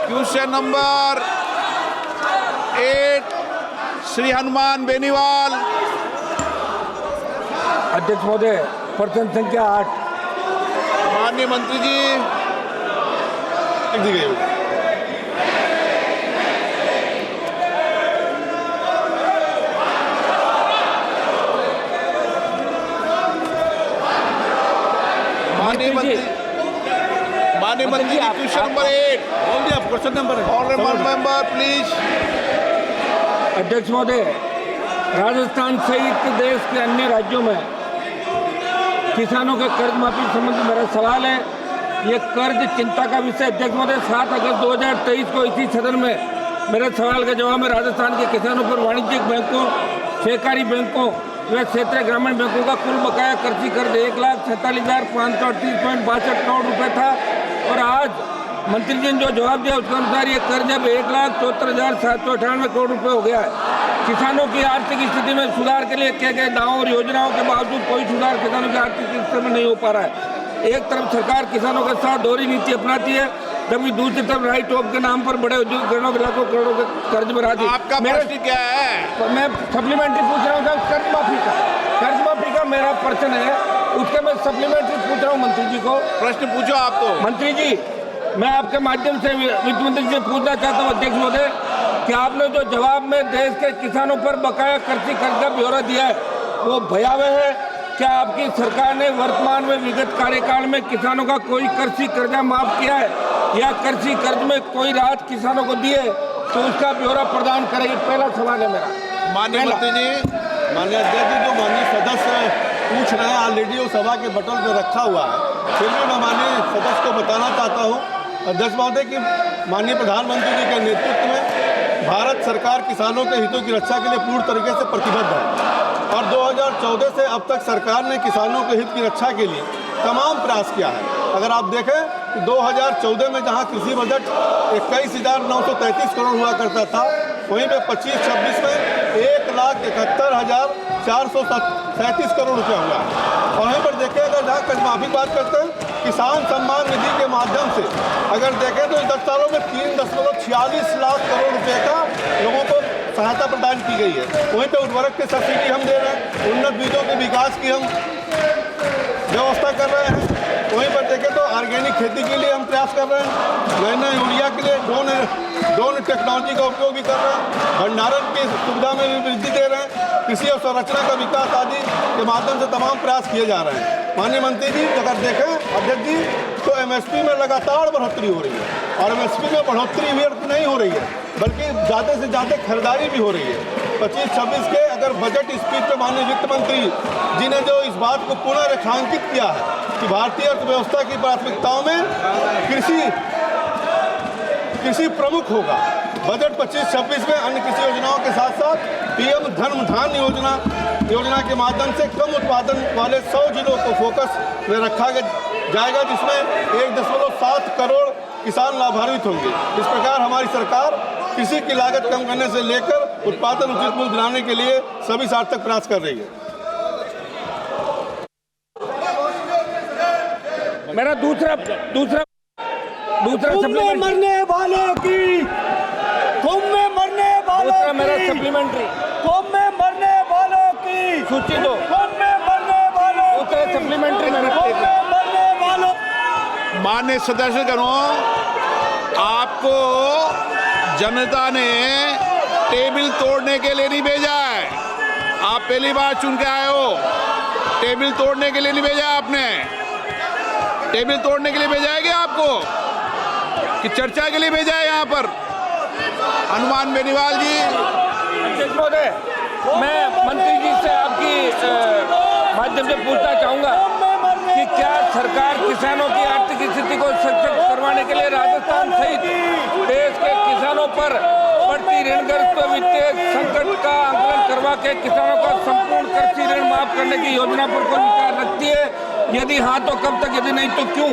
Question number 8 Shri Hanuman Beniwal. अध्यक्ष महोदय, प्रश्न संख्या 8। माननीय मंत्री जी लिख दी गई। माननीय मंत्री जी क्वेश्चन नंबर 8 बोल दिया। Question number honourable member please. अध्यक्ष महोदय, राजस्थान सहित देश के अन्य राज्यों में किसानों के कर्ज माफी संबंधी मेरा सवाल है। ये कर्ज चिंता का विषय। अध्यक्ष महोदय, 7 अगस्त 2023 को इसी सदन में मेरे सवाल के जवाब में राजस्थान के किसानों पर वाणिज्यिक बैंकों, सहकारी बैंकों व क्षेत्रीय ग्रामीण बैंकों का कुल बकाया कृषि कर्ज 1,47,538.62 करोड़ रुपये था और आज मंत्री जी ने जो जवाब दिया उसके अनुसार ये कर्ज अब 1,74,798 करोड़ रुपये हो गया है। किसानों की आर्थिक स्थिति में सुधार के लिए किए गए दावों और योजनाओं के बावजूद कोई सुधार किसानों की आर्थिक स्थिति में नहीं हो पा रहा है। एक तरफ सरकार किसानों के साथ दोहरी नीति अपनाती है, जबकि दूसरी तरफ राइट ऑफ के नाम पर बड़े उद्योगों के लाखों करोड़ों के कर्ज में राजी। आपका प्रश्न क्या है? मैं सप्लीमेंट्री पूछ रहा हूँ साहब, कर्ज माफी का मेरा प्रश्न है, उसके मैं सप्लीमेंट्री पूछ रहा हूँ मंत्री जी को। प्रश्न पूछो आप तो। मंत्री जी, मैं आपके माध्यम से वित्त मंत्री जी से पूछना चाहता हूँ अध्यक्ष महोदय कि आपने जो जवाब में देश के किसानों पर बकाया कृषि कर्ज का ब्यौरा दिया है वो भयावह है। क्या आपकी सरकार ने वर्तमान में विगत कार्यकाल में किसानों का कोई कृषि कर्जा माफ किया है या कृषि कर्ज में कोई राहत किसानों को दी है तो उसका ब्यौरा प्रदान करेगी? पहला सवाल है मेरा। माननीय मंत्री जी। माननीय अध्यक्ष जी, जो माननीय सदस्य पूछ रहे हैं ऑलरेडी वो सभा के बटन पे रखा हुआ है। फिर भी मैं माननीय सदस्य को बताना चाहता हूँ अध्यक्ष महोदय कि माननीय प्रधानमंत्री जी के नेतृत्व में भारत सरकार किसानों के हितों की रक्षा के लिए पूर्ण तरीके से प्रतिबद्ध है और 2014 से अब तक सरकार ने किसानों के हित की रक्षा के लिए तमाम प्रयास किया है। अगर आप देखें तो 2014 में जहां कृषि बजट 21,933 करोड़ हुआ करता था, वहीं पे 25-26 में 1,71,437 करोड़ रुपया हुआ है। और वहीं पर देखें अगर जहाँ कर्ज माफी की बात करते हैं, किसान सम्मान निधि के माध्यम से अगर देखें तो 10 सालों में 3.46 लाख करोड़ रुपये का लोगों को सहायता प्रदान की गई है। वहीं पे उर्वरक की सब्सिडी हम दे रहे हैं, उन्नत बीजों के विकास की हम व्यवस्था कर रहे हैं। वहीं पर देखें तो ऑर्गेनिक खेती के लिए हम प्रयास कर रहे हैं, नए यूरिया के लिए ड्रोन टेक्नोलॉजी का उपयोग भी कर रहे हैं, भंडारण की सुविधा में भी वृद्धि दे रहे हैं, कृषि और संरचना का विकास आदि के माध्यम से तमाम प्रयास किए जा रहे हैं। माननीय मंत्री जी, अगर देखें अध्यक्ष जी तो MSP में लगातार बढ़ोतरी हो रही है और MSP में बढ़ोतरी व्यर्थ नहीं हो रही है बल्कि ज़्यादा से ज़्यादा खरीदारी भी हो रही है। 25-26 के अगर बजट स्पीच में माननीय वित्त मंत्री जी ने जो इस बात को पुनः रेखांकित किया है कि भारतीय अर्थव्यवस्था की प्राथमिकताओं में कृषि प्रमुख होगा। बजट 25-26 में अन्य कृषि योजनाओं के साथ साथ PM धन योजना के माध्यम से कम उत्पादन वाले 100 जिलों को फोकस में रखा जाएगा, जिसमें 1.7 करोड़ किसान लाभान्वित होंगे। इस प्रकार हमारी सरकार कृषि की लागत कम करने से लेकर उत्पादन उचित मूल्य दिलाने के लिए सभी सार्थक प्रयास कर रही है। मेरा दूसरा मरने वालों की मेरा सप्लीमेंट्री में मरने वालों की सूची दो। में मरने वालों दूसरा सप्लीमेंट्री में मरने वालों। माननीय सदस्यगणों, आपको जनता ने टेबल तोड़ने के लिए नहीं भेजा है। आप पहली बार चुन के आए हो। टेबल तोड़ने के लिए नहीं भेजा आपने। टेबल तोड़ने के लिए भेजा है क्या आपको कि चर्चा के लिए भेजा है? यहाँ पर हनुमान बेनीवाल जी। अध्यक्ष महोदय, मैं मंत्री जी से आपकी माध्यम से पूछना चाहूँगा कि क्या सरकार किसानों की आर्थिक स्थिति को सशक्त करवाने के लिए राजस्थान सहित देश के किसानों पर बढ़ती ऋणग्रस्त वित्तीय संकट का आकलन करवा के किसानों का संपूर्ण कृषि ऋण माफ करने की योजना पर कोई विचार रखती है? यदि हाँ तो कब तक, यदि नहीं तो क्यों?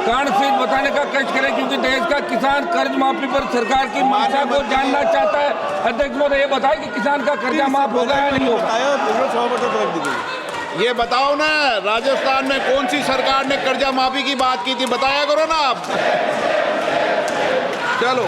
कारण सहित बताने का कष्ट करें, क्योंकि देश का किसान कर्ज माफी पर सरकार की मंशा को जानना चाहता है। अध्यक्ष महोदय, ये बताएं कि किसान का कर्जा माफ होगा या नहीं होगा? ये बताओ ना, राजस्थान में कौन सी सरकार ने कर्जा माफी की बात की थी? बताया करो ना आप। चलो